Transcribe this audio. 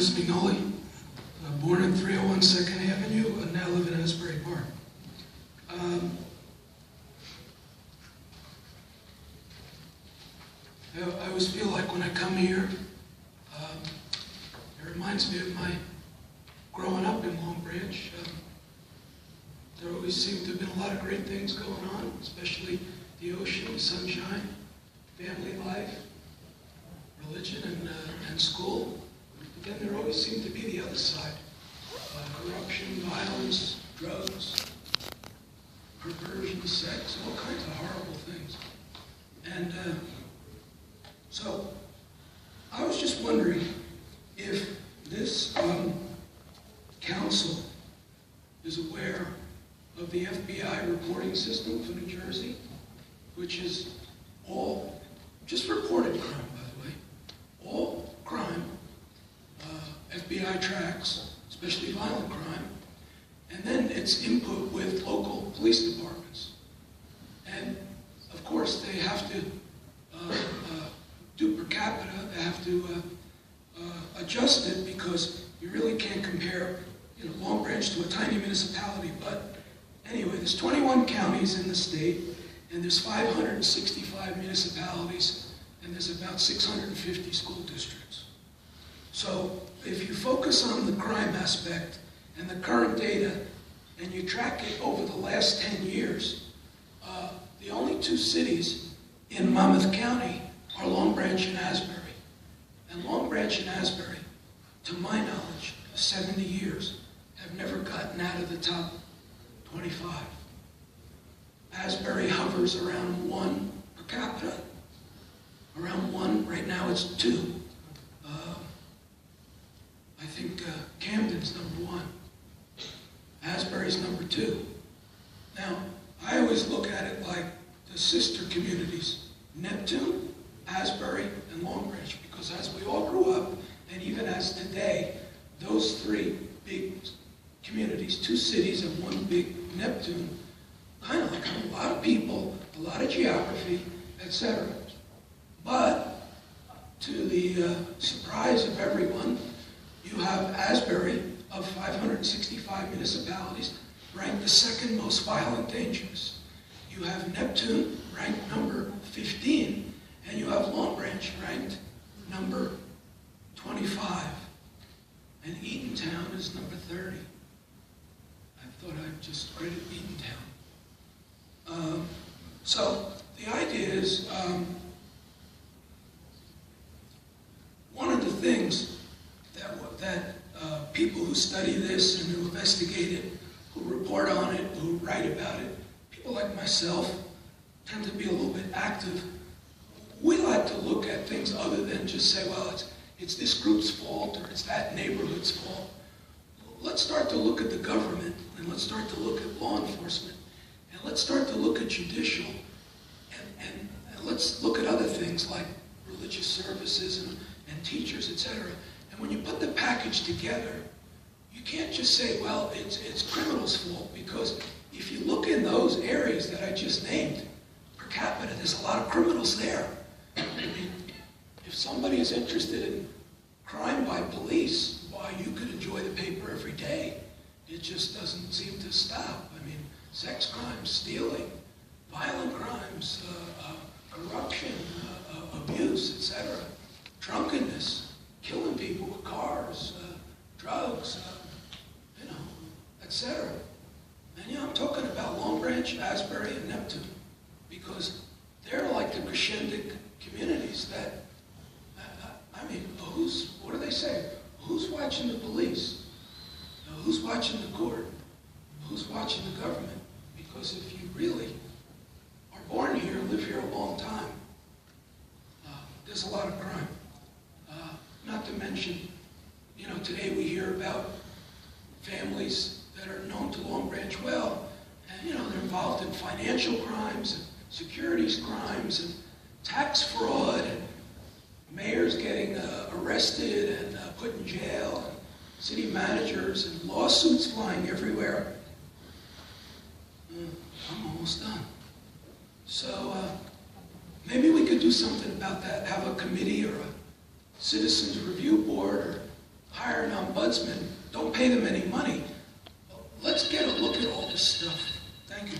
is Mignoli, born at 301 2nd Avenue, and now live in Asbury Park. I always feel like when I come here, it reminds me of my growing up in Long Branch. There always seemed to have been a lot of great things going on, especially the ocean, the sunshine, family life, religion, and school. But then there always seemed to be the other side. Corruption, violence, drugs, perversion, sex, all kinds of horrible things. And so I was just wondering if this council is aware of the FBI reporting system for New Jersey, which is all, just reported crime, by the way, all crime, FBI tracks, especially violent crime, and then it's input with local police departments. And of course, they have to do per capita, they have to adjust it because you really can't compare Long Branch to a tiny municipality. But anyway, there's 21 counties in the state, and there's 565 municipalities, and there's about 650 school districts. So if you focus on the crime aspect and the current data, and you track it over the last 10 years, the only two cities in Monmouth County are Long Branch and Asbury. And Long Branch and Asbury, to my knowledge, 70 years, have never gotten out of the top 25. Asbury hovers around 1 per capita. Around 1, right now it's 2. I think Camden's number 1. Asbury's number 2. Now, I always look at it like the sister communities, Neptune, Asbury, and Long Branch, because as we all grew up, and even as today, those 3 big communities, 2 cities and 1 big Neptune, kind of like a lot of people, a lot of geography, etc. But to the surprise of everyone, you have Asbury, of 565 municipalities, ranked the 2nd most violent, dangerous. You have Neptune ranked number 15, and you have Long Branch ranked number 25. And Eatontown is number 30. I thought I'd just credit Eatontown. So the idea is, one of the things that people who study this and who investigate it, who report on it, who write about it, people like myself tend to be a little bit active. We like to look at things other than just say, well, it's this group's fault or it's that neighborhood's fault. Let's start to look at the government, and let's start to look at law enforcement, and let's start to look at judicial, and let's look at other things like religious services and teachers, etc. And when you put the package together, you can't just say, well, it's criminals' fault, because if you look in those areas that I just named, per capita, there's a lot of criminals there. I mean, if somebody is interested in crime by police, why, you could enjoy the paper every day. It just doesn't seem to stop. I mean, sex crimes, stealing, violent crimes, corruption, abuse, etc., drunkenness, killing people with cars, drugs, etc. And I'm talking about Long Branch, Asbury, and Neptune, because they're like the crescendic communities that, I mean, what do they say? Who's watching the police? Who's watching the court? Who's watching the government? Because if you really are born here and live here a long time, there's a lot of crime. Not to mention, today we hear about families that are known to Long Branch well, and they're involved in financial crimes and securities crimes and tax fraud, and mayors getting arrested and put in jail, and city managers, and lawsuits flying everywhere. I'm almost done. So maybe we could do something about that, have a committee or a citizens review board, or hire an ombudsman, don't pay them any money. Let's get a look at all this stuff. Thank you.